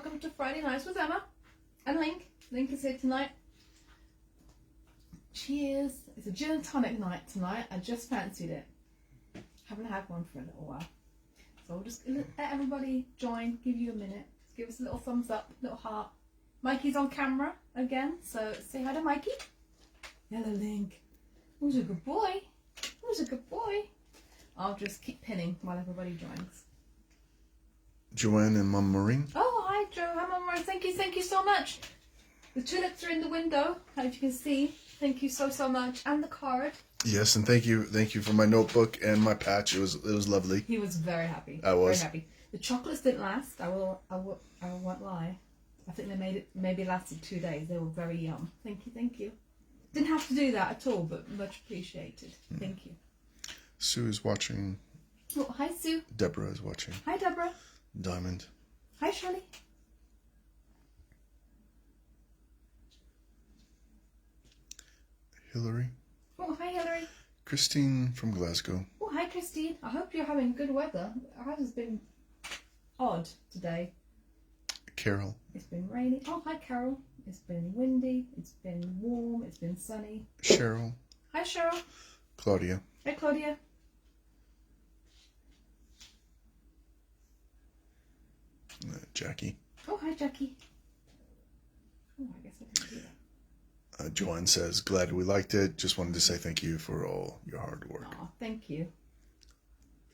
welcome to Friday Nights with Emma and Link. Link is here tonight. Cheers. It's a gin and tonic night tonight. I just fancied it. Haven't had one for a little while. So we'll just let everybody join, give you a minute. Give us a little thumbs up, little heart. Mikey's on camera again, so say hi to Mikey. Hello, Link. Who's a good boy? Who's a good boy? I'll just keep pinning while everybody joins. Joanne and Mum Maureen. Oh, hi, Joe. Hi, Mum Maureen. Thank you so much. The tulips are in the window, as you can see. Thank you so much. And the card. Yes, and thank you for my notebook and my patch. It was lovely. He was very happy. I was very happy. The chocolates didn't last. I won't lie. I think they made it maybe lasted 2 days. They were very yum. Thank you. Didn't have to do that at all, but much appreciated. Thank you. Sue is watching. Oh, hi, Sue. Deborah is watching. Hi, Deborah. Diamond. Hi, Shirley. Hillary. Oh, hi, Hillary. Christine from Glasgow. Oh, hi, Christine. I hope you're having good weather. Ours has been odd today. Carol. It's been rainy. Oh, hi, Carol. It's been windy. It's been warm. It's been sunny. Cheryl. Hi, Cheryl. Claudia. Hi, Claudia. Jackie. Oh, hi, Jackie. Oh, I guess I can do that. Joanne says, glad we liked it. Just wanted to say thank you for all your hard work. Oh, thank you.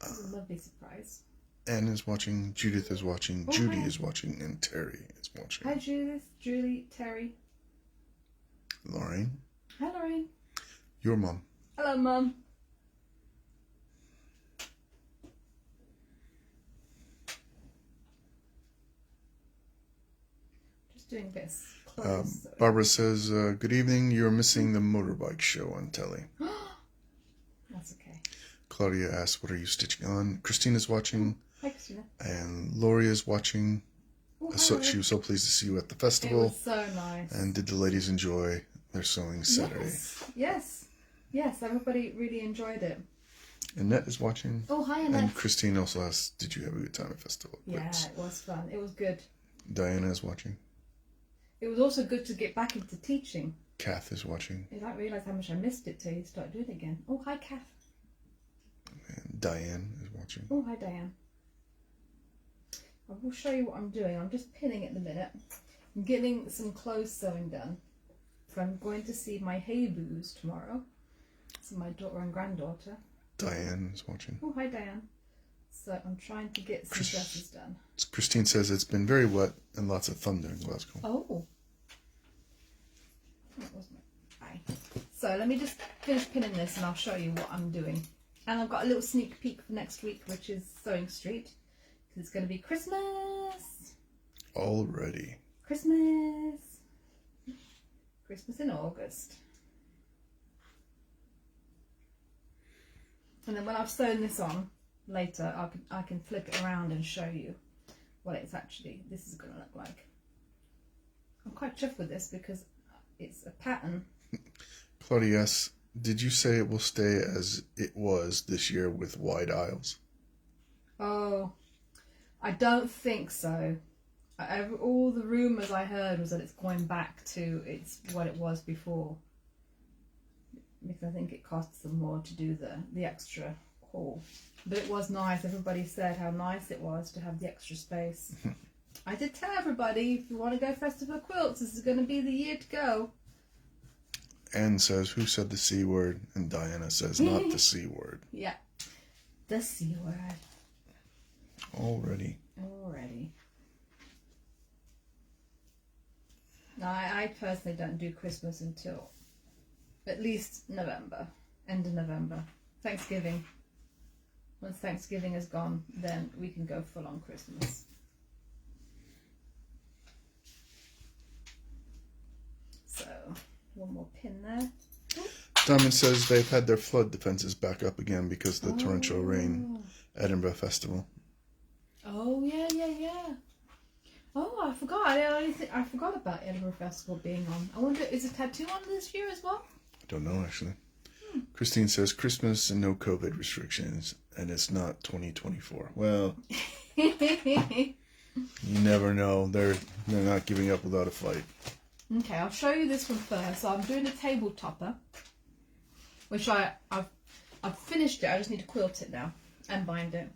It was a lovely surprise. Anne is watching. Judith is watching. Oh, Judy hi. is watching. And Terry is watching. Hi, Judith, Julie, Terry. Lorraine. Hi, Lorraine. Your mom. Hello, Mum. Just doing this. Barbara says, good evening. You're missing the motorbike show on telly. That's okay. Claudia asks, what are you stitching on? Christina's watching. Hi, Christina. And Lori is watching. Oh, hi, So Lori. she was so pleased to see you at the It festival. was so nice. And did the ladies enjoy their sewing Saturday? Yes, everybody really enjoyed it. Annette is watching. Oh, hi, Annette. And Christine also asked, did you have a good time at festival? Yeah, Great. it was fun. It was good. Diana is watching. It was also good to get back into teaching. Kath is watching. I didn't realise how much I missed it till you started doing it again. Oh, hi, Kath. And Diane is watching. Oh, hi, Diane. I will show you what I'm doing. I'm just pinning at the minute. I'm getting some clothes sewing done. So I'm going to see my Hey-Boos tomorrow. So my daughter and granddaughter. Diane is watching. Oh, hi, Diane. So I'm trying to get some dresses done. Christine says it's been very wet and lots of thunder in Glasgow. Oh. That was my eye. So let me just finish pinning this and I'll show you what I'm doing. And I've got a little sneak peek for next week, which is Sewing Street. Because it's going to be Christmas. Already. Christmas in August. And then when I've sewn this on later, I can flip it around and show you what it's actually, this is going to look like. I'm quite chuffed with this because it's a pattern. Claudia asks, did you say it will stay as it was this year with wide aisles? Oh, I don't think so. All the rumours I heard was that it's going back to what it was before. Because I think it costs them more to do the extra haul. But it was nice. Everybody said how nice it was to have the extra space. I did tell everybody, if you want to go Festival Quilts, this is going to be the year to go. Anne says, who said the C word? And Diana says, not the C word. Yeah, the C word. Already. No, I personally don't do Christmas until at least November, end of November. Thanksgiving. Once Thanksgiving is gone, then we can go full on Christmas. So, one more pin there. Diamond says they've had their flood defenses back up again because of the torrential rain at Edinburgh Festival. Oh, yeah. Oh, I forgot. I forgot about Edinburgh Festival being on. I wonder, is a tattoo on this year as well? I don't know, actually. Christine says, Christmas and no COVID restrictions, and it's not 2024. Well, You never know. They're not giving up without a fight. Okay, I'll show you this one first. So I'm doing a table topper, which I've finished it. I just need to quilt it now and bind it.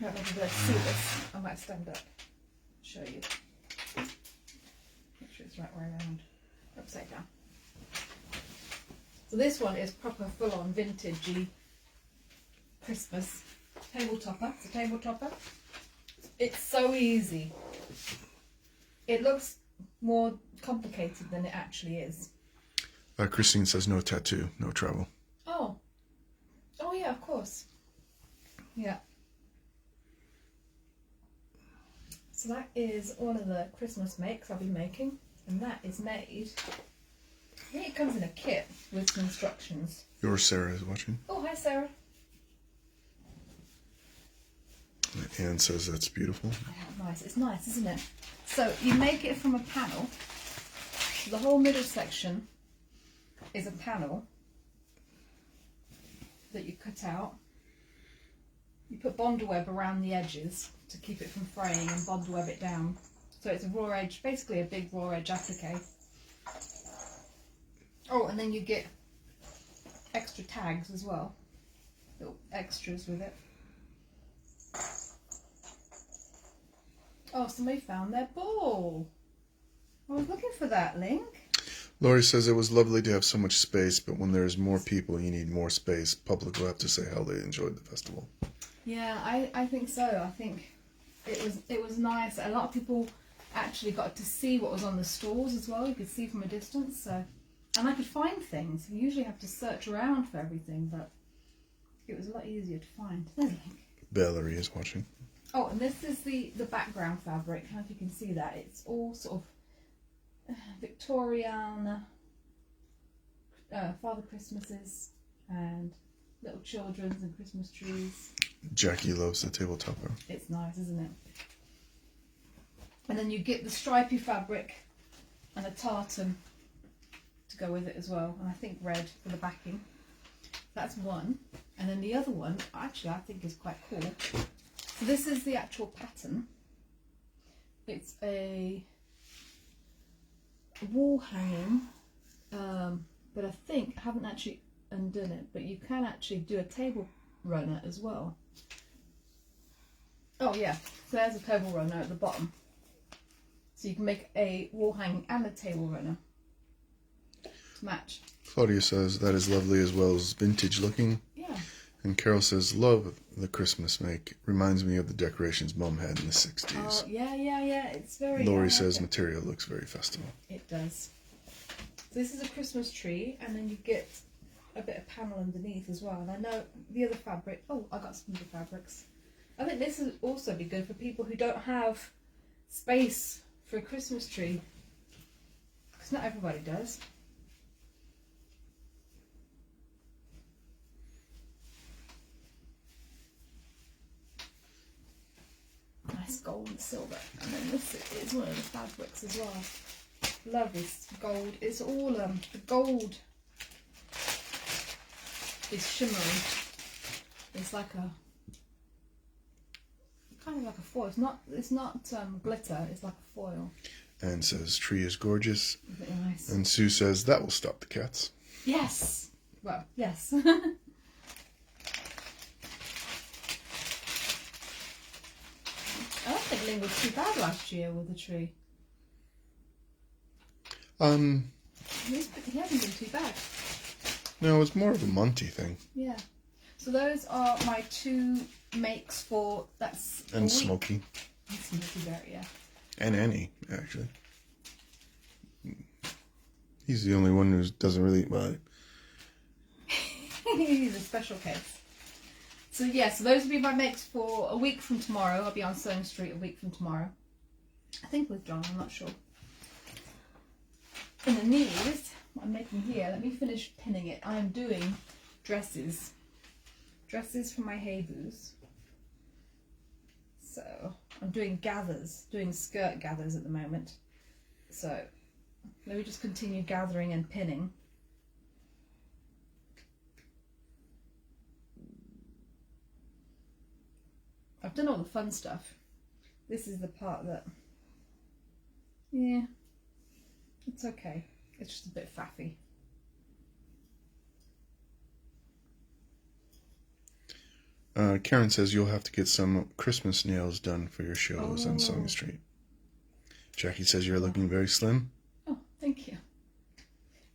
I don't know if you're going to see this. I might stand up. Show you. Make sure it's the right way around. Upside down. So this one is proper full-on vintagey Christmas table topper. It's a table topper. It's so easy. It looks more complicated than it actually is. Christine says no tattoo, no travel. Oh. Oh yeah, of course. Yeah. So that is one of the Christmas makes I'll be making. And that is made. I think it comes in a kit with some instructions. Your Sarah is watching. Oh, hi Sarah. Anne says that's beautiful. Oh, nice. It's nice, isn't it? So you make it from a panel. The whole middle section is a panel that you cut out. You put Bondweb around the edges to keep it from fraying and Bondweb it down. So it's a raw edge, basically a big raw edge applique. Oh, and then you get extra tags as well. Little extras with it. Oh, somebody found their ball. I was looking for that, Link. Laurie says it was lovely to have so much space, but when there's more people, you need more space. Public will have to say how they enjoyed the festival. Yeah, I think so. I think it was nice. A lot of people actually got to see what was on the stalls as well. You could see from a distance. So, and I could find things. You usually have to search around for everything, but it was a lot easier to find. There's Link. Valerie is watching. Oh, and this is the background fabric. I don't know if you can see that. It's all sort of Victorian Father Christmases and little children's and Christmas trees. Jackie loves the table topper. It's nice, isn't it? And then you get the stripy fabric and a tartan to go with it as well. And I think red for the backing. That's one. And then the other one, actually, I think is quite cool. So this is the actual pattern. It's a wall hanging, but I think I haven't actually undone it, but you can actually do a table runner as well. Oh yeah, so there's a table runner at the bottom. So you can make a wall hanging and a table runner to match. Claudia says that is lovely as well as vintage looking. Yeah. And Carol says, love the Christmas make. Reminds me of the decorations Mum had in the 60s. Oh, yeah. It's very... Laurie says material looks very festive. It does. So this is a Christmas tree, and then you get a bit of panel underneath as well. And I know the other fabric... Oh, I got some other fabrics. I think this would also be good for people who don't have space for a Christmas tree. Because not everybody does. Nice gold and silver. And then this is one of the fabrics as well. Love this gold. It's all the gold is shimmery. It's like a kind of like a foil. It's not glitter. It's like a foil. Anne says tree is gorgeous. Very nice. And Sue says that will stop the cats. Yes. Well, yes. I don't think Ling was too bad last year with the tree. He hasn't been too bad. No, it's more of a Monty thing. Yeah. So those are my two makes for that's And Smokey. And Smokey Berry, yeah. And Annie, actually. He's the only one who doesn't really... Well, He's a special case. So yeah, so those will be my makes for a week from tomorrow. I'll be on Sewing Street a week from tomorrow. I think with John, I'm not sure. And then these, what I'm making here, let me finish pinning it. I am doing dresses. Dresses for my Haybus. So, I'm doing gathers, doing skirt gathers at the moment. So, let me just continue gathering and pinning. I've done all the fun stuff. This is the part that, yeah, it's okay. It's just a bit faffy. Karen says you'll have to get some Christmas nails done for your shows on Song Street. Jackie says you're looking very slim. Oh, thank you.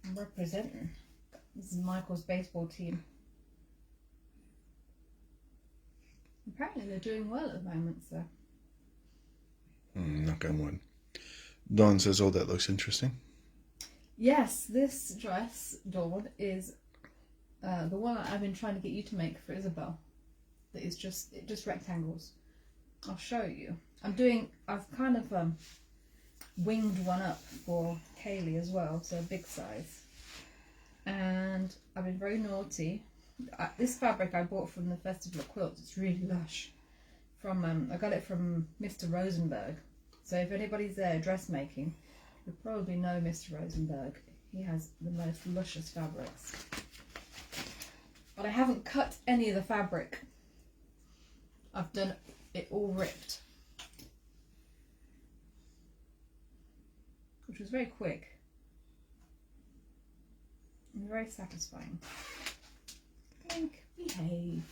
I'm representing. This is Michael's baseball team. Apparently they're doing well at the moment, so. Knock on wood. Dawn says, oh, that looks interesting. Yes, this dress, Dawn, is the one I've been trying to get you to make for Isabel. That is just rectangles. I'll show you. I've kind of winged one up for Kaylee as well, so a big size. And I've been very naughty. This fabric I bought from the Festival of Quilts. It's really lush. I got it from Mr. Rosenberg. So if anybody's there dressmaking, you'll probably know Mr. Rosenberg. He has the most luscious fabrics. But I haven't cut any of the fabric. I've done it all ripped. Which was very quick. And very satisfying. Think, behave.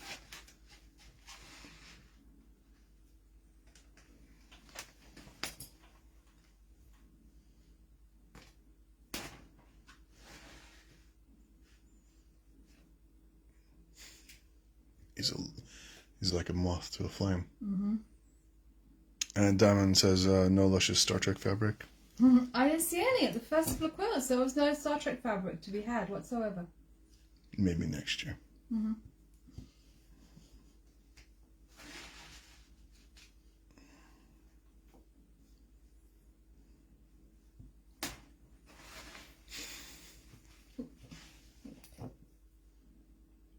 He's like a moth to a flame. Mm-hmm. And Diamond says, no luscious Star Trek fabric. I didn't see any at the Festival of Quilts. There was no Star Trek fabric to be had whatsoever. Maybe next year. Mm-hmm.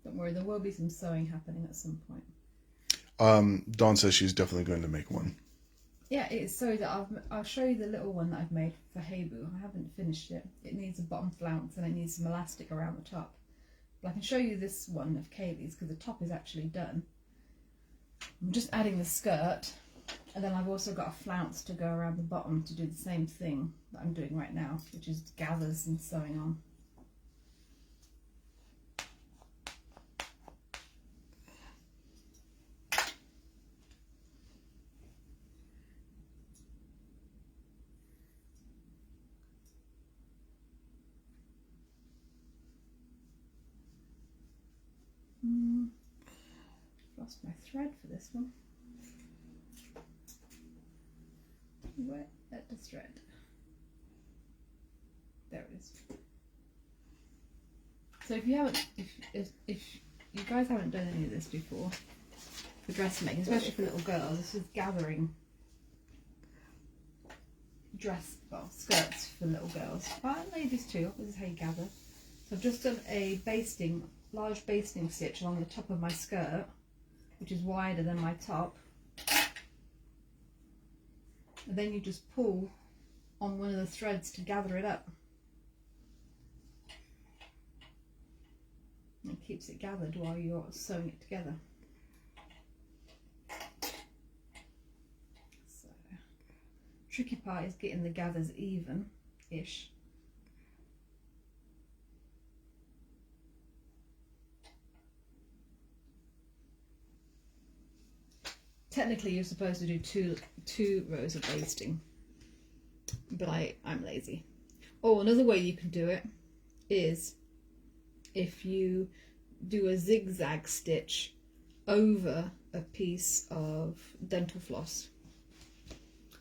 Don't worry, there will be some sewing happening at some point. Dawn says she's definitely going to make one. Yeah, it's so that I'll show you the little one that I've made for Heibu. I haven't finished it. It needs a bottom flounce and it needs some elastic around the top. But I can show you this one of Kaylee's because the top is actually done. I'm just adding the skirt, and then I've also got a flounce to go around the bottom to do the same thing that I'm doing right now, which is gathers and sewing on. Lost my thread for this one. Where at the thread? There it is. So if you haven't, if you guys haven't done any of this before, for dressmaking, especially for little girls, this is gathering skirts for little girls, and ladies too. This is how you gather. So I've just done a large basting stitch along the top of my skirt, which is wider than my top. And then you just pull on one of the threads to gather it up. And it keeps it gathered while you're sewing it together. So, tricky part is getting the gathers even-ish. Technically, you're supposed to do two rows of basting, but I'm lazy. Oh, another way you can do it is if you do a zigzag stitch over a piece of dental floss.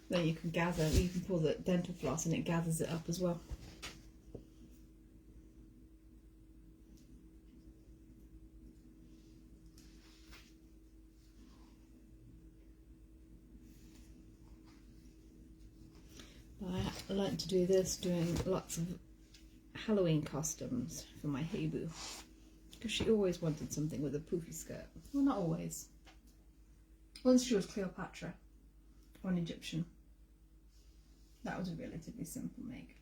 Then you can pull the dental floss and it gathers it up as well. I learned to do this doing lots of Halloween costumes for my Heibu, because she always wanted something with a poofy skirt. Well, not always. Once she was Cleopatra, or an Egyptian. That was a relatively simple make.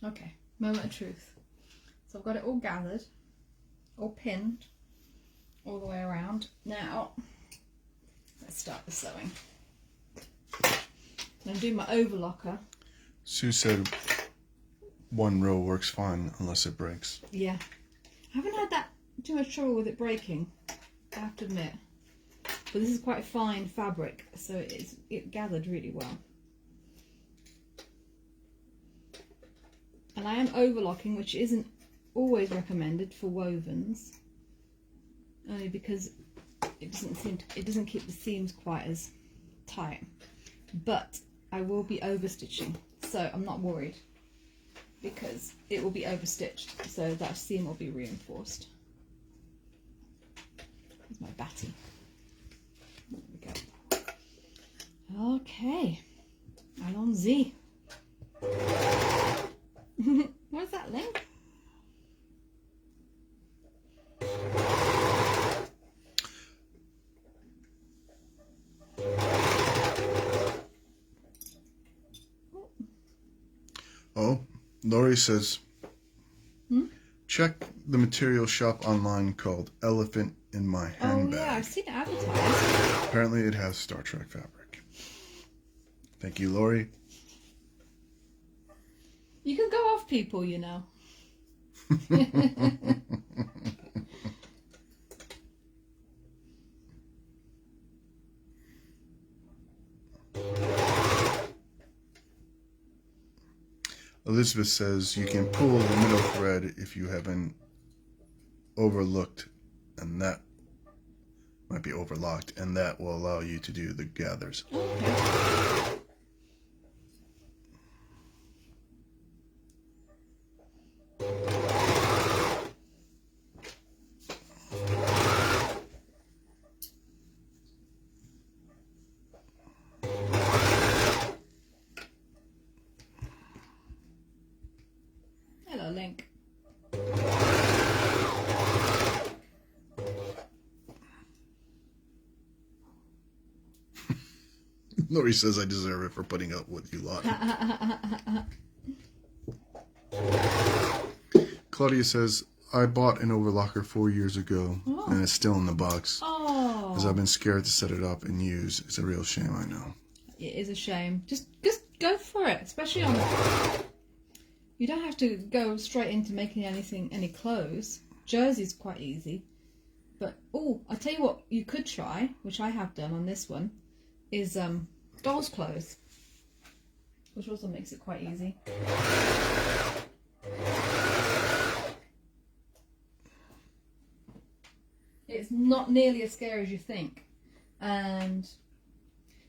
Okay, moment of truth. So I've got it all gathered, all pinned, all the way around. Now, let's start the sewing. I'm going to do my overlocker. Sue said one row works fine unless it breaks. Yeah. I haven't had that too much trouble with it breaking, I have to admit. But this is quite fine fabric, so it gathered really well. And I am overlocking, which isn't always recommended for wovens, only because it doesn't keep the seams quite as tight. But I will be overstitching, so I'm not worried, because it will be overstitched, so that seam will be reinforced. Here's my batty. There we go. Okay, allons-y. What's that, Link? Oh, Lori says, check the material shop online called Elephant in My Handbag. Oh yeah, I've seen it advertised. Apparently it has Star Trek fabric. Thank you, Lori. You can go off people, you know. Elizabeth says you can pull the middle thread if you haven't overlooked, and that might be overlocked, and that will allow you to do the gathers. Okay. Hello, Link. Lori says I deserve it for putting up with you lot. Claudia says, I bought an overlocker 4 years ago, and it's still in the box. Oh. Because I've been scared to set it up and use. It's a real shame, I know. It is a shame. Just go for it, especially on... You don't have to go straight into making any clothes. Jersey's quite easy. But, oh, I'll tell you what you could try, which I have done on this one, is doll's clothes. Which also makes it quite easy. It's not nearly as scary as you think. And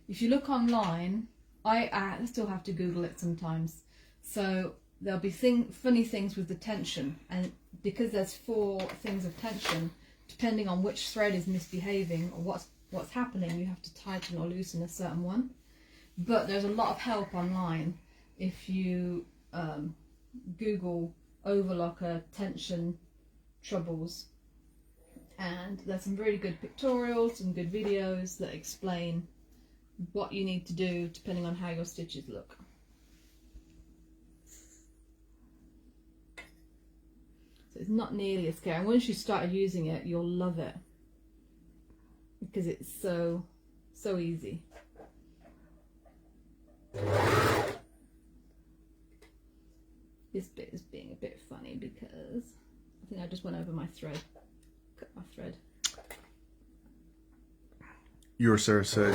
if you look online, I still have to Google it sometimes. So there'll be funny things with the tension, and because there's 4 things of tension, depending on which thread is misbehaving or what's happening, you have to tighten or loosen a certain one. But there's a lot of help online if you Google overlocker tension troubles, and there's some really good pictorials and good videos that explain what you need to do depending on how your stitches look. So it's not nearly as scary. And once you started using it, you'll love it because it's so easy. This bit is being a bit funny because I think I just went over my thread. Cut my thread. Your Sarah said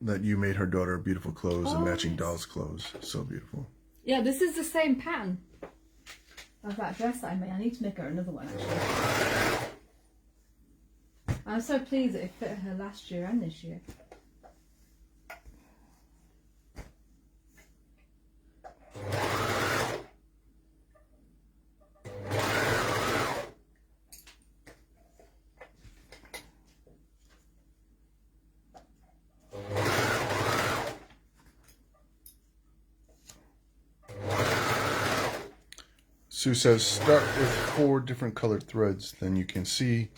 that you made her daughter beautiful clothes and matching yes. doll's clothes. So beautiful. Yeah, this is the same pattern of that dress that I made. I need to make her another one actually. I'm so pleased that it fit her last year and this year. Sue says start with 4 different colored threads, then you can see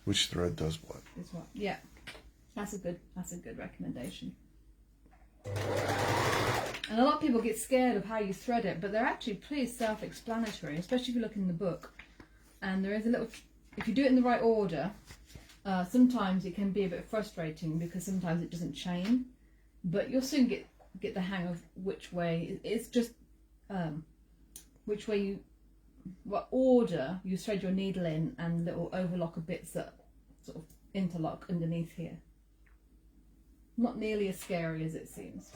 which thread does what. This one, yeah, that's a good recommendation. And a lot of people get scared of how you thread it, but they're actually pretty self-explanatory, especially if you look in the book. And there is a little, if you do it in the right order, sometimes it can be a bit frustrating because sometimes it doesn't chain, but you'll soon get the hang of which way. It's just which way you, what order you thread your needle in, and little overlocker bits that sort of interlock underneath here. Not nearly as scary as it seems.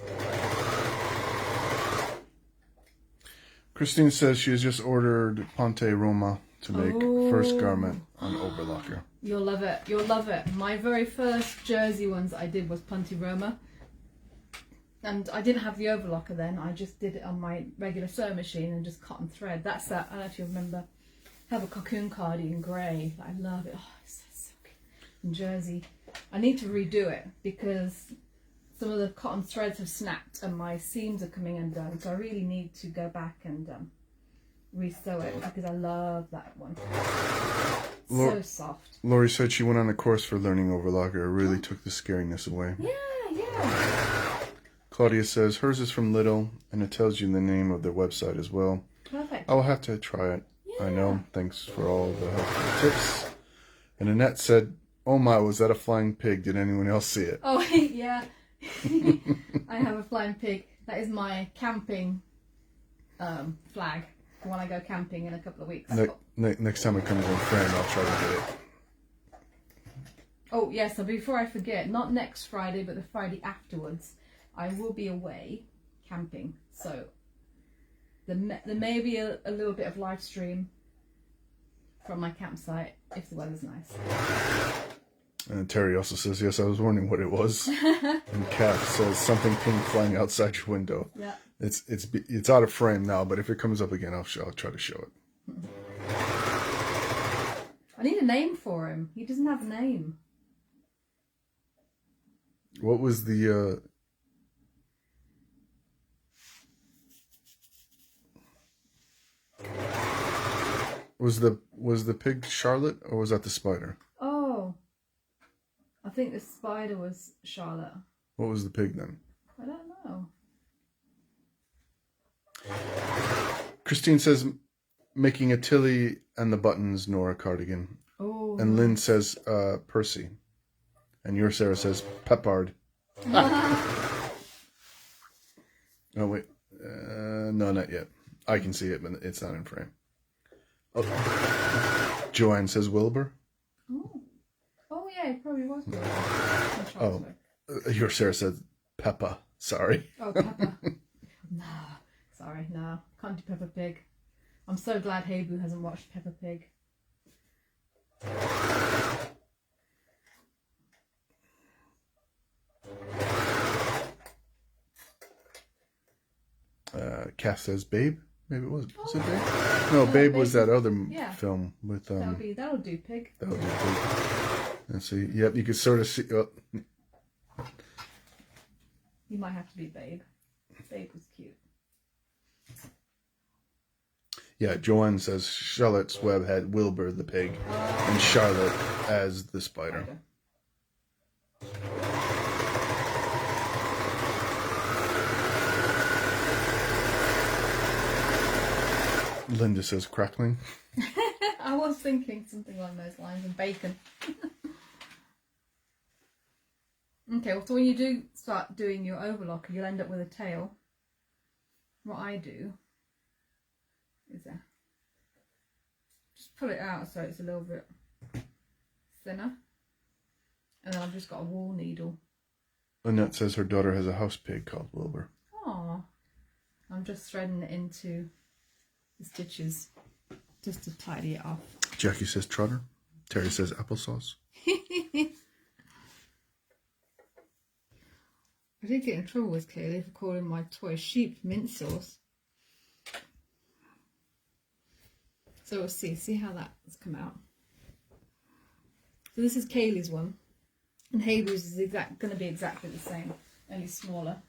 Christine says she has just ordered Ponte Roma to make first garment on overlocker. You'll love it. You'll love it. My very first jersey ones I did was Ponte Roma. And I didn't have the overlocker then. I just did it on my regular sewing machine and just cut and thread. That's that. I don't know if you remember. I have a cocoon cardi in grey. I love it. Oh, it's so silky. In jersey. I need to redo it because some of the cotton threads have snapped and my seams are coming undone. So I really need to go back and re-sew it because I love that one. So soft. Lori said she went on a course for learning overlocker. It really took the scariness away. Yeah. Claudia says hers is from Lidl and it tells you the name of their website as well. Perfect. I'll have to try it. Yeah. I know. Thanks for all the helpful tips. And Annette said, "Oh my, was that a flying pig? Did anyone else see it?" Oh, yeah. I have a flying pig. That is my camping flag for when I go camping in a couple of weeks. Next time it comes in frame, I'll try to get it. Oh, yeah, so before I forget, not next Friday, but the Friday afterwards, I will be away camping. So there may be a little bit of live stream from my campsite if the weather's nice. And Terry also says, yes, I was wondering what it was. And Kat says, something pink flying outside your window. Yeah. It's out of frame now, but if it comes up again, I'll try to show it. I need a name for him. He doesn't have a name. What was the... Was the pig Charlotte or was that the spider? Oh, I think the spider was Charlotte. What was the pig then? I don't know. Christine says making a Tilly and the Buttons Nora cardigan. Oh. And Lynn says Percy. And your Sarah says Peppard. Oh wait, no, not yet. I can see it, but it's not in frame. Oh. Joanne says Wilbur. Oh yeah, it probably was. Oh, your Sarah said Peppa. Sorry. Oh, Peppa. No, sorry, no, can't do Peppa Pig. I'm so glad Habu hasn't watched Peppa Pig. Cass says Babe. Maybe it was. Was it Babe? No, Babe was that other film with. That'll do Pig. That'll do Pig. Let's see. Yep, you can sort of see. Oh. You might have to be Babe. Babe was cute. Yeah, Joanne says Charlotte's Web had Wilbur the pig and Charlotte as the spider. Linda says crackling. I was thinking something along those lines, and bacon. Okay, well, so when you do start doing your overlocker, you'll end up with a tail. What I do is just pull it out so it's a little bit thinner, and then I've just got a wool needle. Annette says her daughter has a house pig called Wilbur. Oh, I'm just threading it into the stitches just to tidy it off. Jackie says trotter. Terry says applesauce. I did get in trouble with Kaylee for calling my toy sheep mint sauce. So we'll see how that's come out. So this is Kaylee's one, and Habu's is going to be exactly the same, only smaller.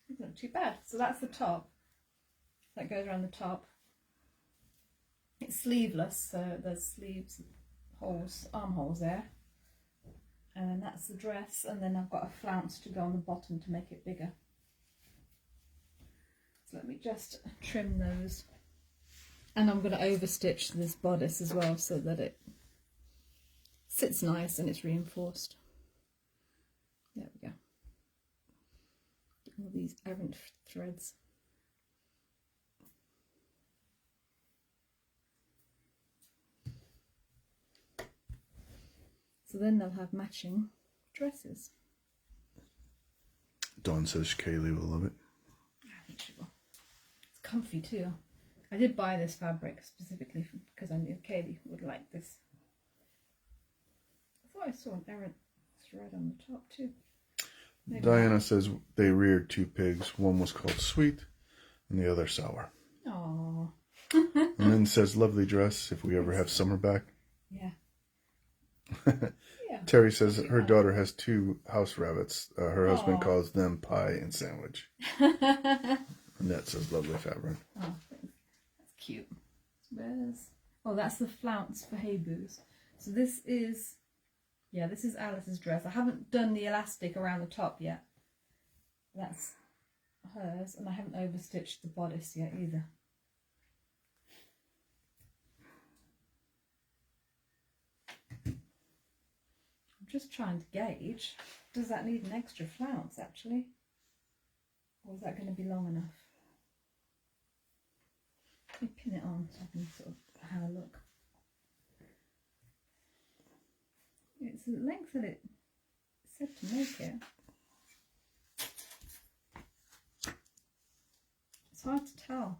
It's not too bad. So that's the top. That goes around the top. It's sleeveless, so there's sleeves, holes, armholes there. And then that's the dress, and then I've got a flounce to go on the bottom to make it bigger. So let me just trim those. And I'm going to overstitch this bodice as well so that it sits nice and it's reinforced. There we go. Get all these errant threads. So then they'll have matching dresses. Dawn says Kaylee will love it. I think she will. It's comfy too. I did buy this fabric specifically because I knew Kaylee would like this. I thought I saw an errant thread on the top too. Maybe Diana says they reared 2 pigs. One was called Sweet and the other Sour. Aww. And then says, lovely dress if we ever have summer back. Yeah. Yeah. Terry says her daughter has 2 house rabbits. Her husband Aw. calls them Pie and Sandwich. Annette says lovely fabric. Oh, that's cute. Where's... Oh, that's the flounce for Hey Boos. So this is... Yeah, this is Alice's dress. I haven't done the elastic around the top yet. That's hers. And I haven't overstitched the bodice yet either. I'm just trying to gauge. Does that need an extra flounce actually? Or is that going to be long enough? Let me pin it on so I can sort of have a look. It's the length that it said to make it. It's hard to tell.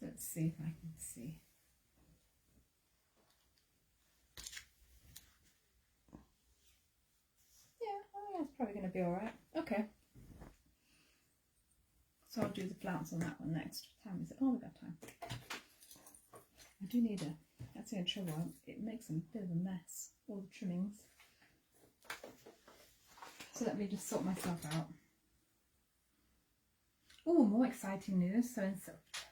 So let's see if I can see. Yeah, I think that's probably going to be alright. Okay. So I'll do the flounce on that one next. What time is it? Oh, we've got time. I do need a, that's the only trouble, it makes a bit of a mess, all the trimmings. So let me just sort myself out. Oh, more exciting news. So in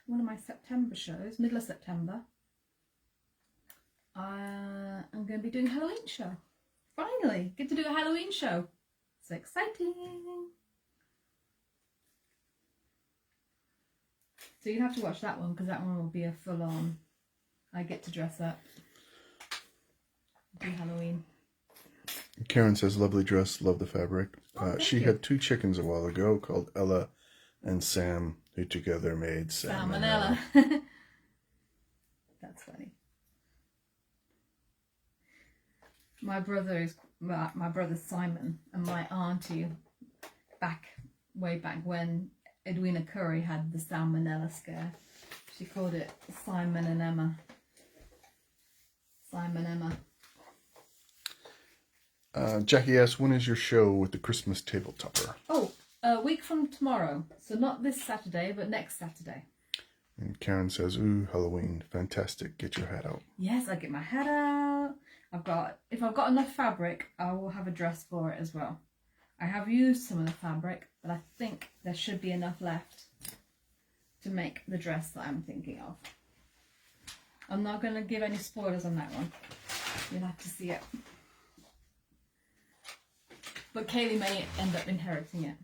one of my September shows, middle of September, I'm going to be doing a Halloween show. Finally, get to do a Halloween show. So exciting. So you have to watch that one because that one will be a full-on, I get to dress up, do Halloween. Karen says, lovely dress, love the fabric. Oh, She you. had 2 chickens a while ago called Ella and Sam, who together made Salmonella. Salmonella. That's funny. My brother's Simon and my auntie way back when Edwina Curry had the Salmonella scare. She called it Simon and Emma. Simon Emma. Jackie asks, when is your show with the Christmas table topper? Oh, a week from tomorrow. So not this Saturday, but next Saturday. And Karen says, ooh, Halloween, fantastic, get your hat out. Yes, I get my hat out. If I've got enough fabric, I will have a dress for it as well. I have used some of the fabric, but I think there should be enough left to make the dress that I'm thinking of. I'm not going to give any spoilers on that one. You'll have to see it. But Kaylee may end up inheriting it.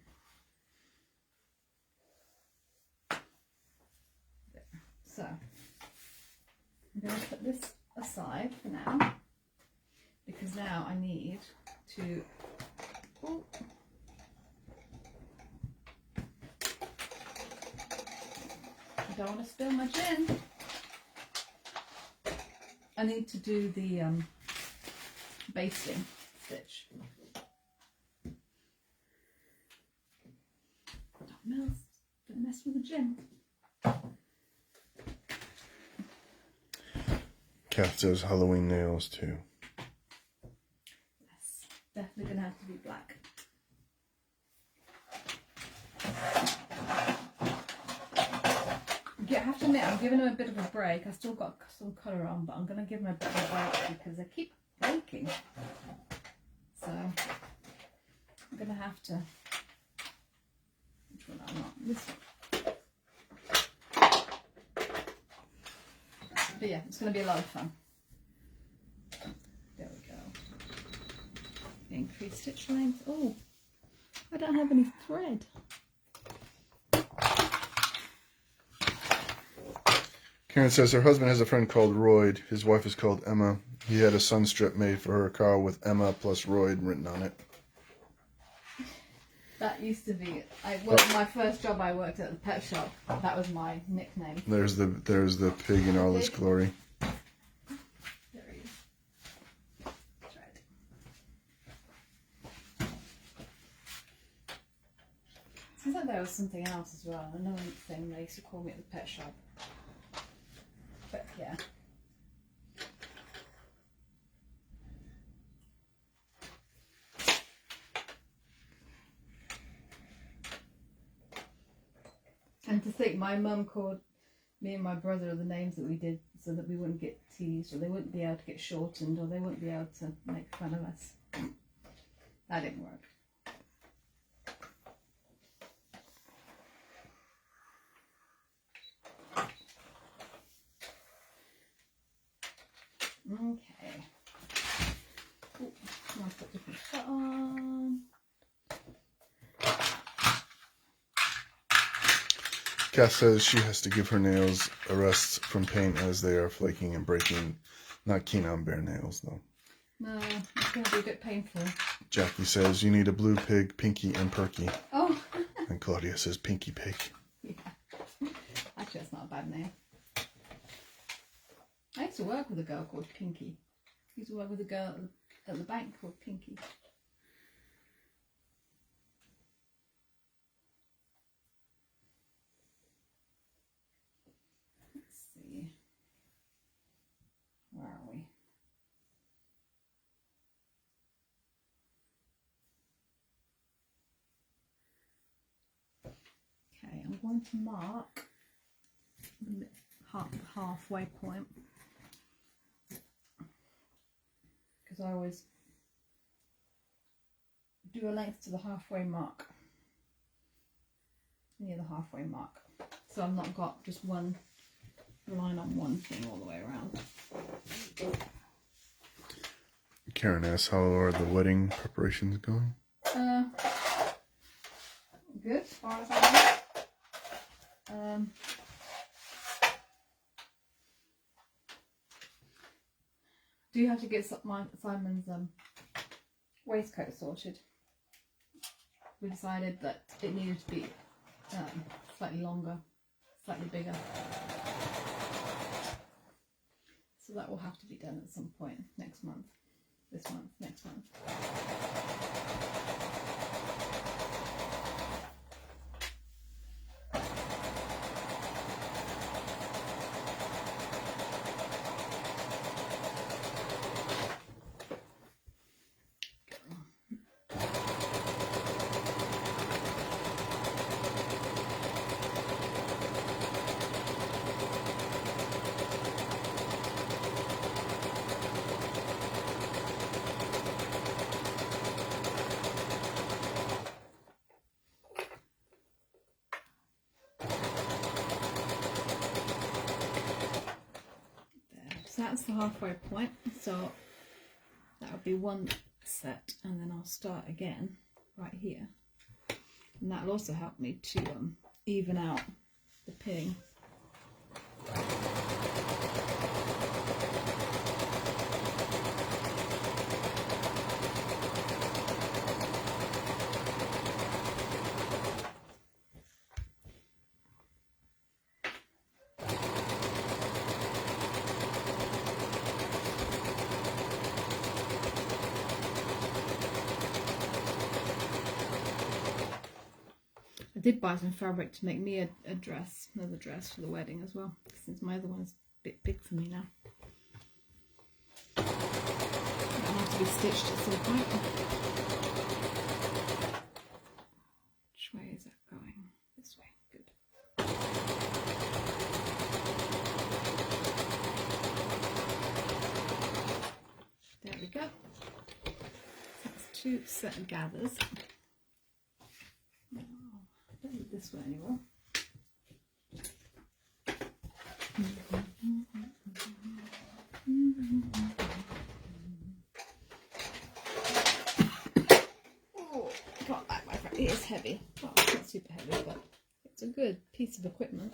So, I'm going to put this aside for now, because now I need to... Ooh. I don't want to spill my gin. I need to do the basting stitch. Don't mess with the gin. Kath says Halloween nails too. Yes, definitely going to have to be black. I have to admit, I'm giving them a bit of a break. I still got some colour on, but I'm going to give them a bit of a break because they keep breaking. So I'm going to have to... Which one am I not? This one. But yeah, it's going to be a lot of fun. There we go. Increase stitch length. Oh, I don't have any thread. Karen says her husband has a friend called Royd. His wife is called Emma. He had a sun strip made for her car with Emma plus Royd written on it. That used to be. My first job. I worked at the pet shop. That was my nickname. There's the pig in all his glory. There he is. Thread. Seems like there was something else as well. Another thing they used to call me at the pet shop. But yeah. And to think, my mum called me and my brother the names that we did so that we wouldn't get teased, or they wouldn't be able to get shortened, or they wouldn't be able to make fun of us. That didn't work. Okay. Ooh, I'll put different foot on. Cass says she has to give her nails a rest from pain as they are flaking and breaking. Not keen on bare nails, though. No, it's going to be a bit painful. Jackie says you need a blue pig, Pinky, and Perky. Oh. And Claudia says Pinky Pig. Yeah. Actually, that's not a bad name. I used to work with a girl called Pinky. I used to work with a girl at the bank called Pinky. Let's see. Where are we? Okay, I'm going to mark the halfway point, because I always do a length to the halfway mark, near the halfway mark, so I've not got just one line on one thing all the way around. Karen asks, how are the wedding preparations going? Good, as far as I know. Do you have to get Simon's waistcoat sorted? We decided that it needed to be slightly longer, slightly bigger. So that will have to be done at some point next month. This month, next month. So that's the halfway point, so that would be one set, and then I'll start again right here, and that'll also help me to even out the pinning. I did buy some fabric to make me a dress, another dress for the wedding as well, since my other one's a bit big for me now. It'll have to be stitched at some point. Which way is that going? This way. Good. There we go. That's 2 set of gathers. Don't need this one anymore. It is heavy. Well, it's not super heavy, but it's a good piece of equipment.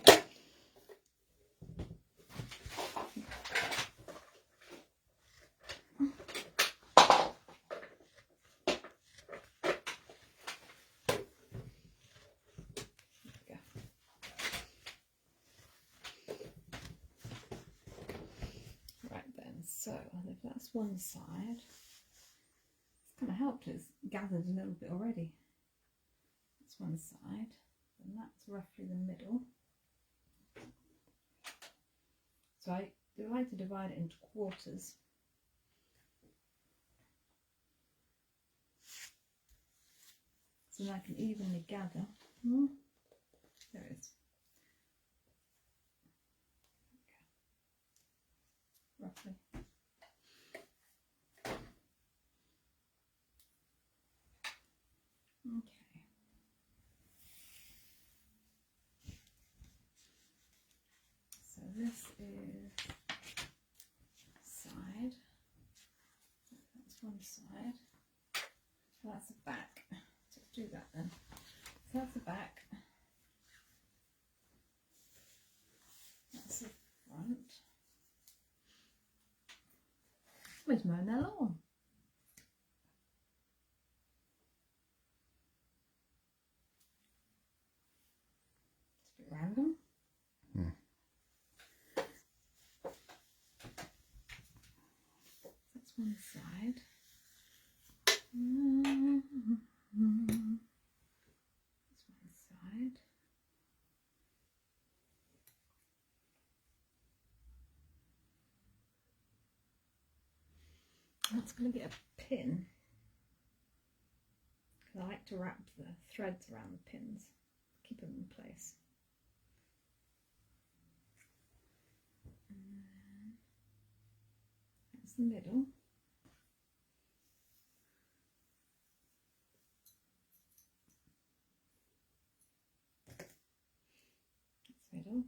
So if that's one side, it's kind of helped. It's gathered a little bit already. That's one side, and that's roughly the middle. So I like to divide it into quarters. So then I can evenly gather. There it is. Okay. Roughly. Okay. So this is side. That's one side. So that's the back. So let's do that then. So that's the back. That's the front. Somebody's mowing their lawn. It's a bit random. That's one side. That's one side. That's going to get a pin. I like to wrap the threads around the pins, keep them in place. And then that's the middle. That's middle.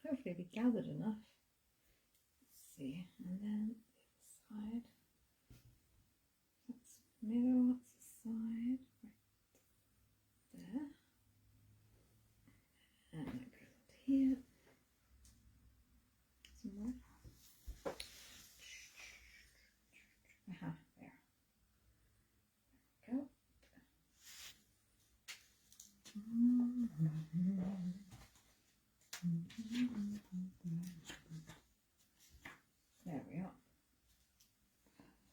Hopefully we gathered enough. Let's see, and then the other side. That's the middle, that's the side, right there. And that goes into here. Some more. Aha, there. There we go. There we are.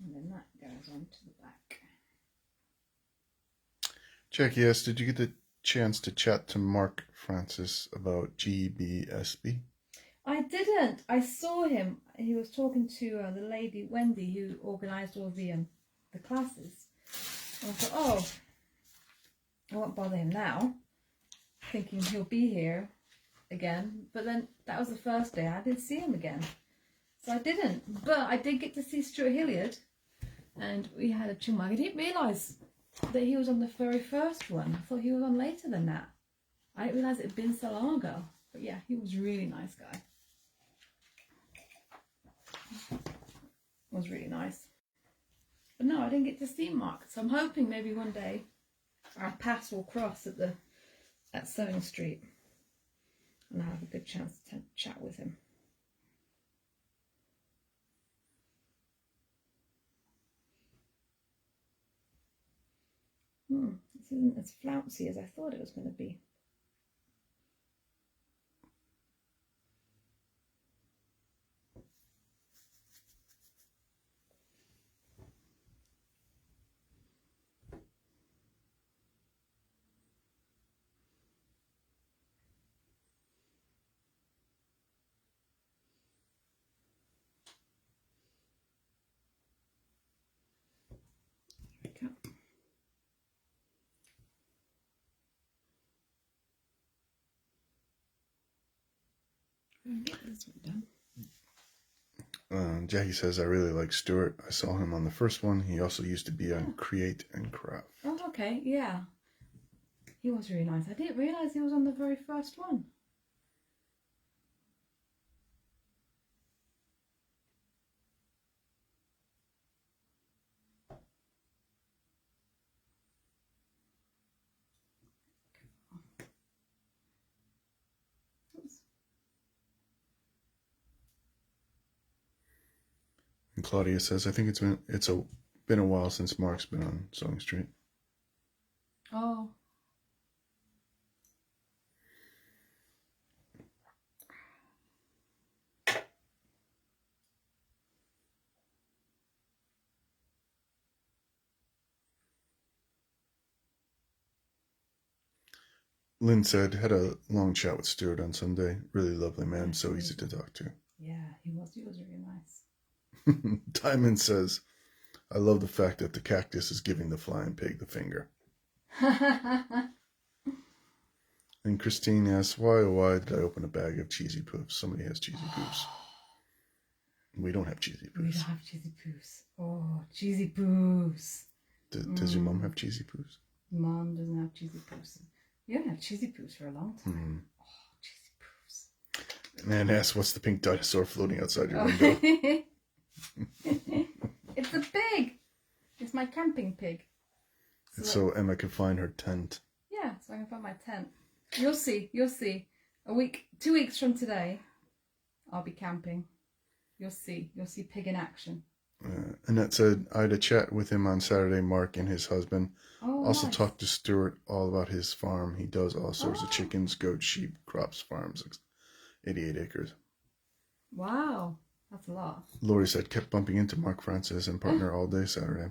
And then that goes on to the back. Jackie asked, did you get the chance to chat to Mark Francis about GBSB? I didn't. I saw him. He was talking to the lady Wendy who organised all the classes. And I thought, oh, I won't bother him now, thinking he'll be here again. But then that was the first day. I didn't see him again, so I didn't. But I did get to see Stuart Hilliard, and we had a chumag. I didn't realise that he was on the very first one. I thought he was on later than that. I didn't realise it had been so long ago. But yeah, he was a really nice guy. Was really nice. But no, I didn't get to see Mark, so I'm hoping maybe one day our paths will cross at Sewing Street, and I'll have a good chance to chat with him. This isn't as flouncy as I thought it was going to be. Get this one done. Jackie says, I really like Stuart. I saw him on the first one. He also used to be on Create and Craft. Oh, okay, yeah. He was really nice. I didn't realise he was on the very first one. Claudia says, I think been a while since Mark's been on Sewing Street. Oh. Lynn said, had a long chat with Stuart on Sunday. Really lovely man, so easy to talk to. Yeah, he was really nice. Diamond says, I love the fact that the cactus is giving the flying pig the finger. And Christine asks, why, oh why did I open a bag of cheesy poofs? Somebody has cheesy poofs. We don't have cheesy poofs. We don't have cheesy poofs. Oh, cheesy poofs. Does your mom have cheesy poofs? Mom doesn't have cheesy poofs. You haven't had cheesy poofs for a long time. Oh, cheesy poofs. And asks, what's the pink dinosaur floating outside your window? It's a pig. It's my camping pig. So Emma can find her tent. Yeah, so I can find my tent. You'll see. 2 weeks from today, I'll be camping. You'll see pig in action. Annette said, I had a chat with him on Saturday, Mark and his husband. Also nice. talked to Stuart all about his farm. He does all sorts of chickens, goats, sheep, crops, farms, 88 acres. Wow, that's a lot. Lori said, kept bumping into Mark Francis and partner all day Saturday.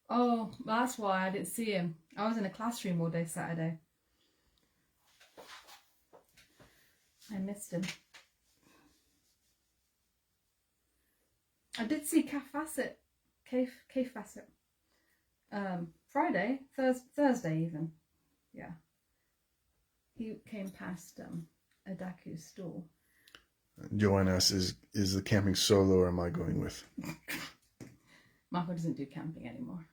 Oh, that's why I didn't see him. I was in a classroom all day Saturday. I missed him. I did see Kay Fassett. Friday, Thursday even. Yeah. He came past Adaku's stall. Joanne asks, is the camping solo or am I going with? Marco doesn't do camping anymore.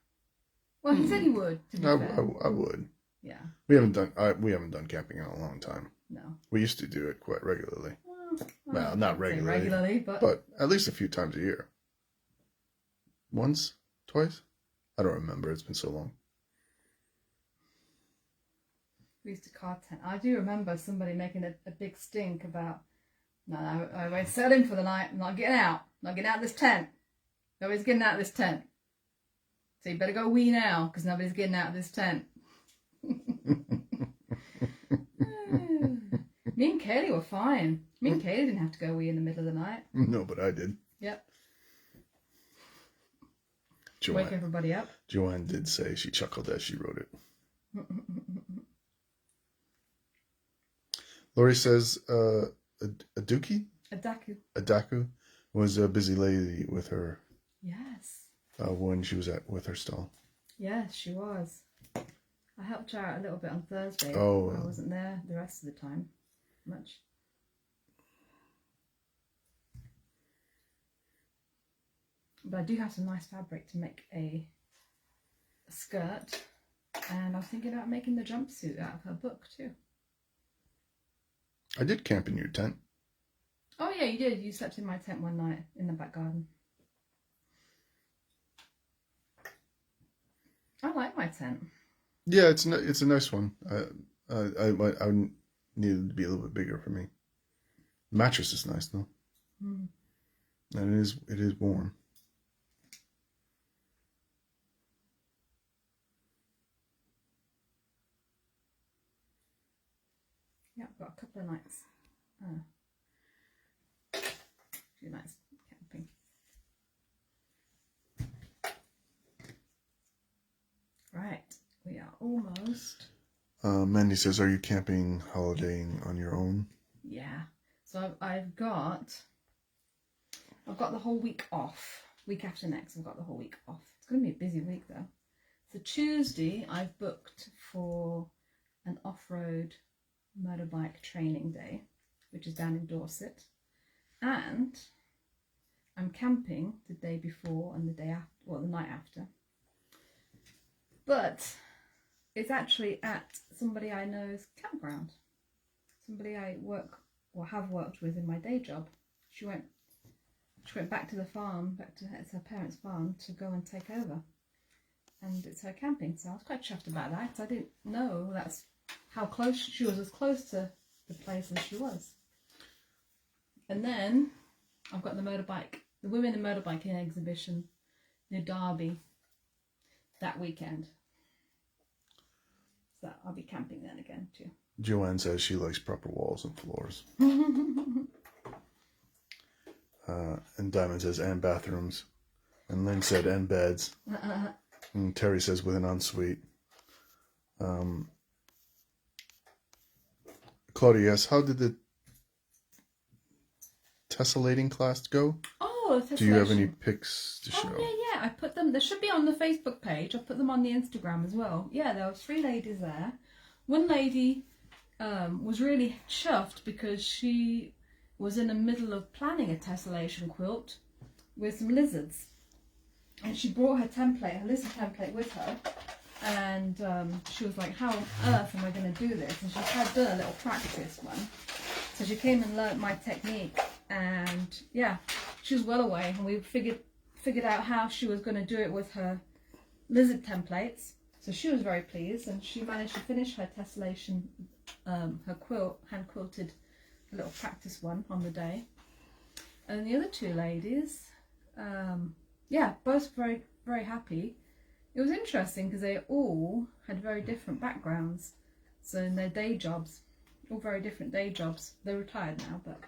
Well, he said he would. To be fair. I would. Yeah. We haven't done camping in a long time. No. We used to do it quite regularly. Well, not regularly, but at least a few times a year. Once? Twice? I don't remember. It's been so long. We used to car tent. I do remember somebody making a big stink about, no, I won't set in for the night. I'm not getting out. Not getting out of this tent. Nobody's getting out of this tent. So you better go wee now, because nobody's getting out of this tent. Me and Kaylee were fine. Me and Kaylee didn't have to go wee in the middle of the night. No, but I did. Yep. Joanne, wake everybody up. Joanne did say she chuckled as she wrote it. Lori says, Adaku was a busy lady with her. Yes. When she was with her stall. Yes, she was. I helped her out a little bit on Thursday. Oh. I wasn't there the rest of the time. Much. But I do have some nice fabric to make a skirt. And I was thinking about making the jumpsuit out of her book too. I did camp in your tent. Oh yeah, you did. You slept in my tent one night in the back garden. I like my tent. Yeah, it's a nice one. I needed to be a little bit bigger for me. The mattress is nice though. Mm. And it is warm. Yeah, I've got a couple of nights. A few nights camping. Right, we are almost. Mandy says, "Are you camping, holidaying on your own?" Yeah. So I've got the whole week off. Week after next, I've got the whole week off. It's going to be a busy week though. So Tuesday, I've booked for an off-road motorbike training day, which is down in Dorset, and I'm camping the day before and the day after, well, the night after. But it's actually at somebody I know's campground. Somebody I work or have worked with in my day job. She went back to the farm, it's her parents' farm, to go and take over. And it's her camping, so I was quite chuffed about that, because I didn't know that's how close she was, as close to the place as she was. And then I've got the motorbike the Women in Motorbiking exhibition near Derby that weekend. So I'll be camping then again too. Joanne says she likes proper walls and floors. And Diamond says, and bathrooms. And Lynn said, and beds. And Terry says, with an ensuite. Claudia asks, how did the tessellating class go? Oh, do you have any pics to show? Oh, yeah. I put them, they should be on the Facebook page. I put them on the Instagram as well. Yeah, there were 3 ladies there. One lady was really chuffed because she was in the middle of planning a tessellation quilt with some lizards. And she brought her template, her lizard template with her. And she was like, how on earth am I going to do this? And she had done a little practice one. So she came and learnt my technique. And yeah, she was well away. And we figured out how she was going to do it with her lizard templates. So she was very pleased. And she managed to finish her tessellation, her quilt, hand quilted a little practice one on the day. And the other 2 ladies, yeah, both very, very happy. It was interesting because they all had very different backgrounds. So in their day jobs, all very different day jobs. They're retired now, but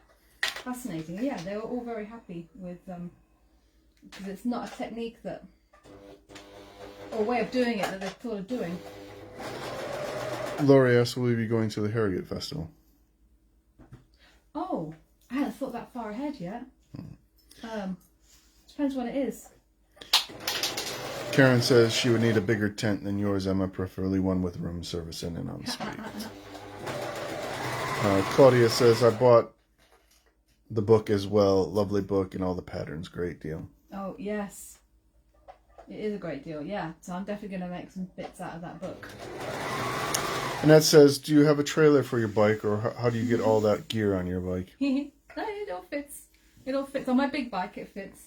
fascinating. Yeah, they were all very happy with, because it's not a technique that, or a way of doing it that they thought of doing. Laurie asks, will you be going to the Harrogate Festival? Oh, I hadn't thought that far ahead yet. Depends what it is. Karen says she would need a bigger tent than yours, Emma, preferably one with room service in and en suite. Claudia says, I bought the book as well. Lovely book and all the patterns. Great deal. Oh, yes. It is a great deal, yeah. So I'm definitely going to make some bits out of that book. Annette says, do you have a trailer for your bike, or how do you get all that gear on your bike? No, it all fits. It all fits. On my big bike, it fits.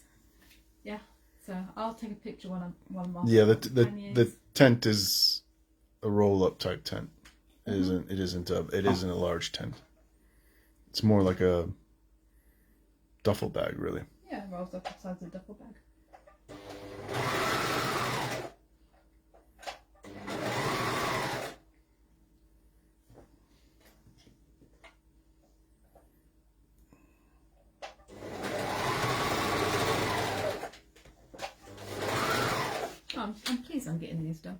Yeah. So I'll take a picture when I'm off. Yeah, the tent is a roll-up type tent. It isn't a large tent. It's more like a duffel bag, really. Yeah, it rolls up inside the duffel bag. I'm pleased I'm getting these done.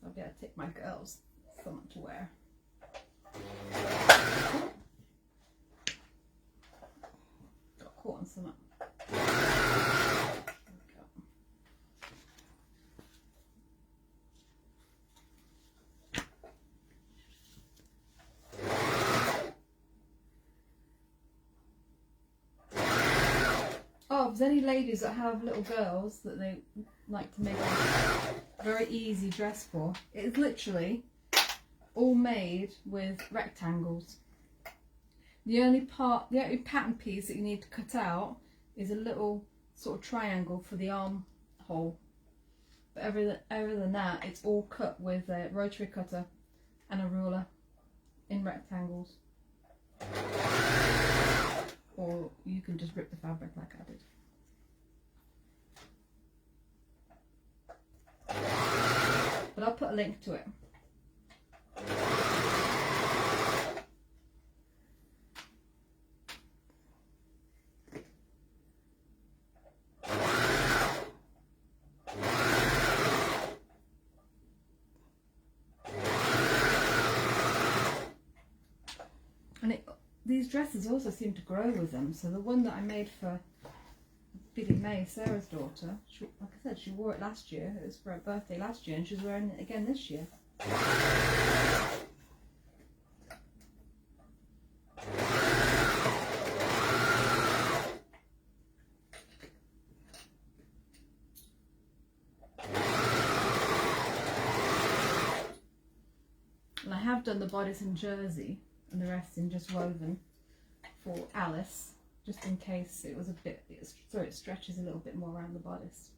So I'll be able to take my girls something to wear. Got caught on something. Oh, if there's any ladies that have little girls that they like to make a very easy dress for, it's literally all made with rectangles. The only pattern piece that you need to cut out is a little sort of triangle for the armhole. But other than that, it's all cut with a rotary cutter and a ruler in rectangles. Or you can just rip the fabric like I did. But I'll put a link to it. And these dresses also seem to grow with them. So the one that I made for Billy May, Sarah's daughter, like I said, she wore it last year. It was for her birthday last year, and she's wearing it again this year. And I have done the bodice in jersey and the rest in just woven for Alice, just in case it was a bit, so it stretches a little bit more around the bodice.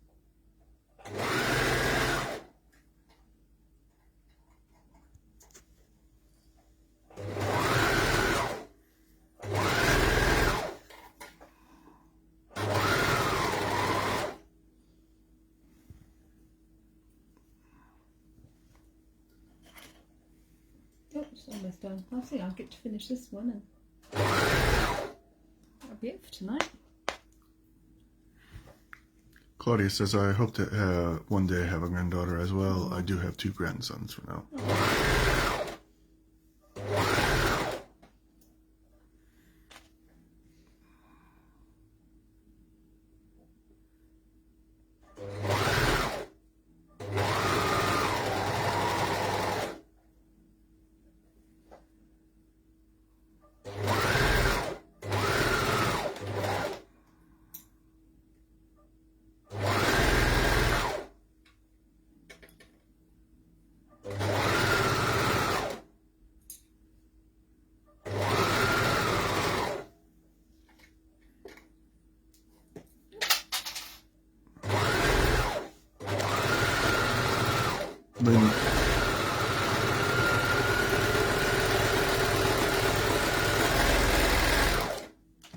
It's almost done. I think I'll get to finish this one and that'll be it for tonight. Claudia says, I hope to one day have a granddaughter as well. I do have 2 grandsons for now.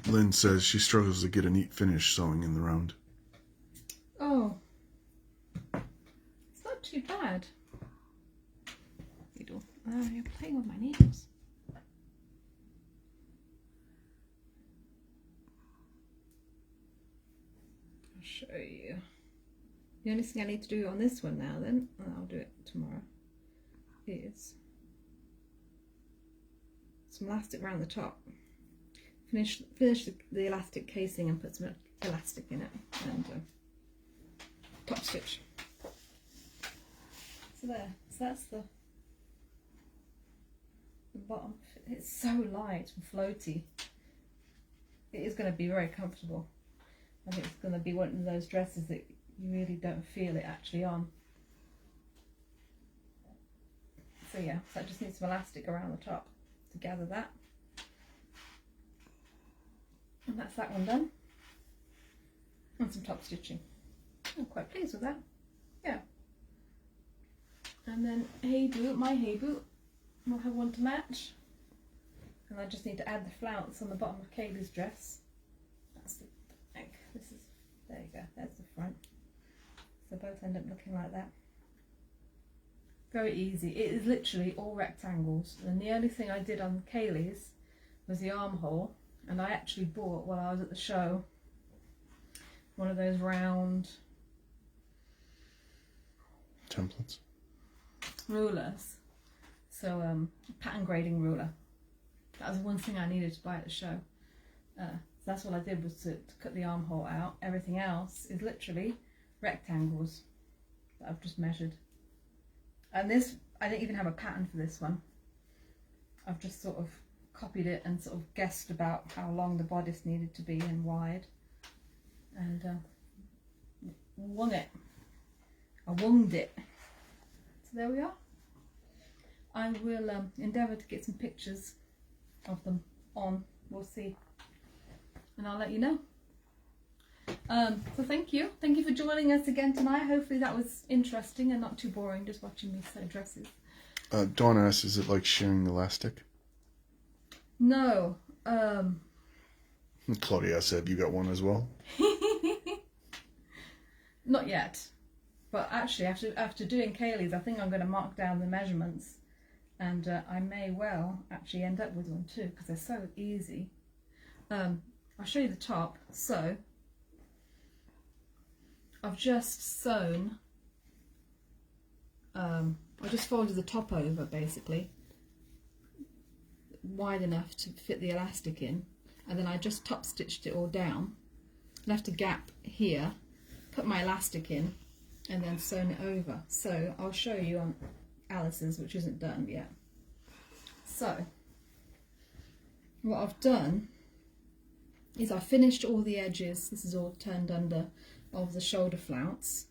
Lynn says she struggles to get a neat finish sewing in the round. Oh, it's not too bad. Needle. You're playing with my needles. I'll show you. The only thing I need to do on this one now, then, and I'll do it tomorrow, is some elastic around the top. Finish the elastic casing and put some elastic in it, and top stitch. So there. So that's the bottom. It's so light and floaty. It is going to be very comfortable. I think it's going to be one of those dresses that you really don't feel it actually on. So yeah, so I just need some elastic around the top to gather that. And that's that one done. And some top stitching. I'm quite pleased with that. Yeah. And then Hey Boot, my Hey Boot, we'll have one to match. And I just need to add the flounce on the bottom of Kaylee's dress. That's the back. This is, there you go, there's the front. So both end up looking like that. Very easy. It is literally all rectangles. And the only thing I did on Kaylee's was the armhole. And I actually bought, while I was at the show, one of those round templates, rulers. So pattern grading ruler. That was one thing I needed to buy at the show. So that's what I did, was to cut the armhole out. Everything else is literally rectangles that I've just measured. And this, I didn't even have a pattern for this one. I've just sort of copied it and sort of guessed about how long the bodice needed to be and wide, and wung it. I wunged it. So there we are. I will endeavour to get some pictures of them on. We'll see, and I'll let you know. So thank you for joining us again tonight. Hopefully that was interesting and not too boring, just watching me sew dresses. Dawn asks, is it like shearing elastic? No. Claudia said you got one as well. Not yet, but actually after doing Kaylee's, I think I'm going to mark down the measurements, and I may well actually end up with one too, because they're so easy. I'll show you the top. So I've just sewn, I just folded the top over basically wide enough to fit the elastic in, and then I just top stitched it all down, left a gap here, put my elastic in, and then sewn it over. So I'll show you on Alice's, which isn't done yet. So what I've done is I finished all the edges. This is all turned under of the shoulder flounce,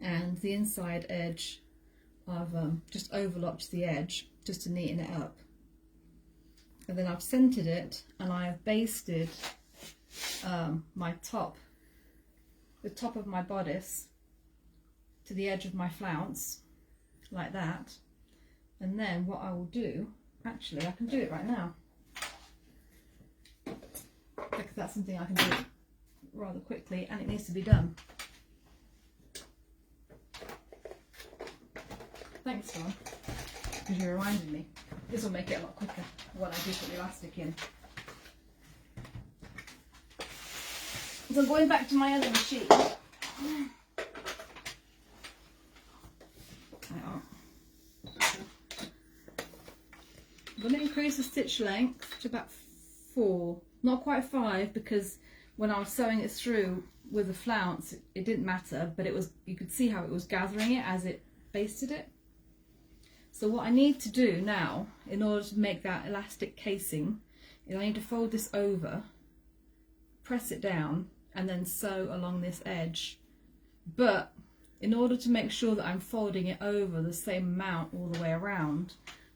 and the inside edge I've just overlocked the edge just to neaten it up. And then I've centered it, and I have basted my top, the top of my bodice to the edge of my flounce, like that. And then what I will do, actually I can do it right now, because that's something I can do rather quickly, and it needs to be done. Thanks, Dawn, because you reminded me. This will make it a lot quicker when I do put the elastic in. So going back to my other machine. Hang on. I'm going to increase the stitch length to about 4, not quite 5, because when I was sewing it through with the flounce, it didn't matter, but it was, you could see how it was gathering it as it basted it. So what I need to do now, in order to make that elastic casing, is I need to fold this over, press it down, and then sew along this edge. But in order to make sure that I'm folding it over the same amount all the way around,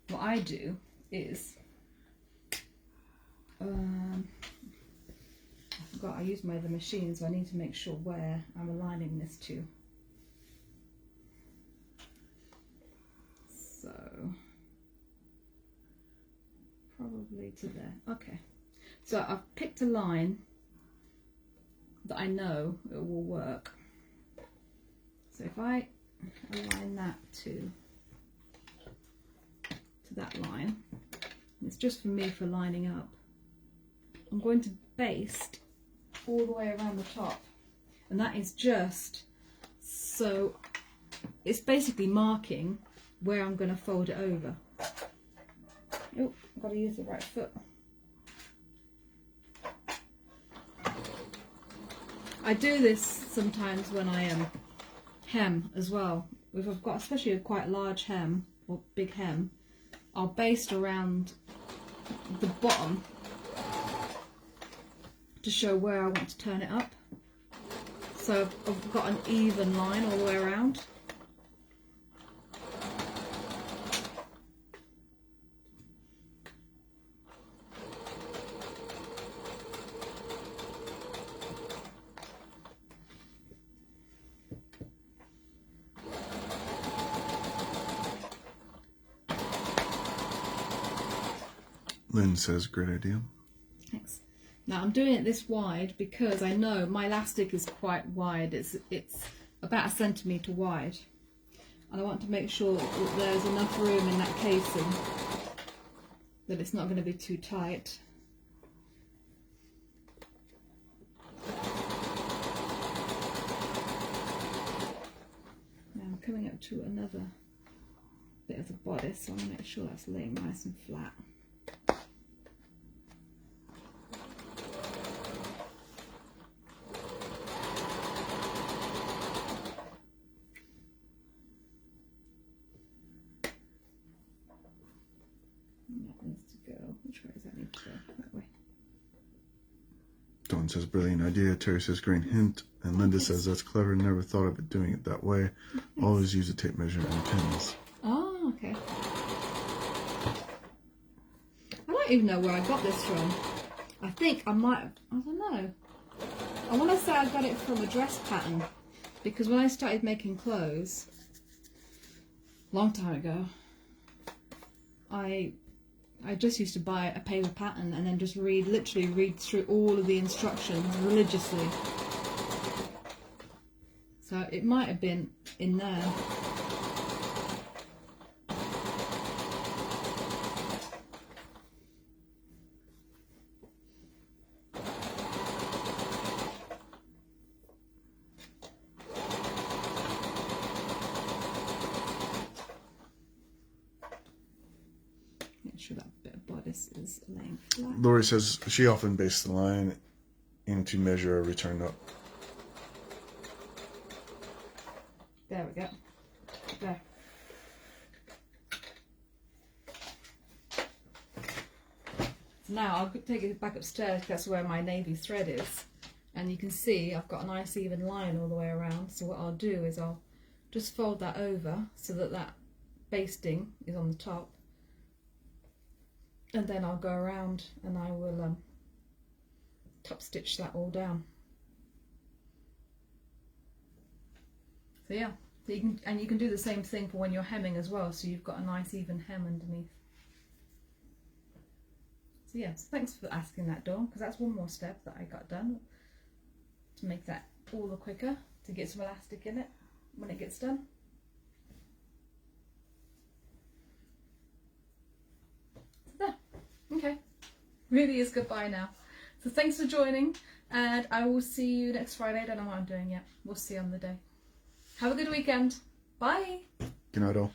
what I do is, I forgot I used my other machine, so I need to make sure where I'm aligning this to. So probably to there. Okay, so I've picked a line that I know it will work. So if I align that to that line, it's just for me for lining up. I'm going to baste all the way around the top, and that is just so it's basically marking where I'm going to fold it over. Oh, I've got to use the right foot. I do this sometimes when I hem as well. If I've got especially a quite large hem or big hem, I'll baste around the bottom to show where I want to turn it up. So I've got an even line all the way around. Lynn says, great idea. Thanks. Now I'm doing it this wide because I know my elastic is quite wide. It's about 1 centimetre wide, and I want to make sure that there's enough room in that casing that it's not going to be too tight. Now I'm coming up to another bit of the bodice, so I'm going to make sure that's laying nice and flat. Dawn says, brilliant idea. Terry says, great hint. And Linda says, that's clever. Never thought of it doing it that way. Always use a tape measure and pins. Oh, okay. I don't even know where I got this from. I think I might have, I don't know. I want to say I got it from a dress pattern, because when I started making clothes, a long time ago, I just used to buy a paper pattern and then just literally read through all of the instructions religiously. So it might have been in there. Make sure that bit of bodice is laying flat. Lori says she often bastes the line in to measure a return up. There we go. There. So now I'll take it back upstairs. That's where my navy thread is, and you can see I've got a nice even line all the way around. So what I'll do is I'll just fold that over so that that basting is on the top, and then I'll go around and I will top stitch that all down. So yeah, so you can do the same thing for when you're hemming as well, so you've got a nice even hem underneath. So yeah, so thanks for asking that, Dawn, because that's one more step that I got done to make that all the quicker, to get some elastic in it when it gets done. really is goodbye now. So thanks for joining, and I will see you next Friday. I don't know what I'm doing yet. We'll see on the day. Have a good weekend. Bye. Good night, all.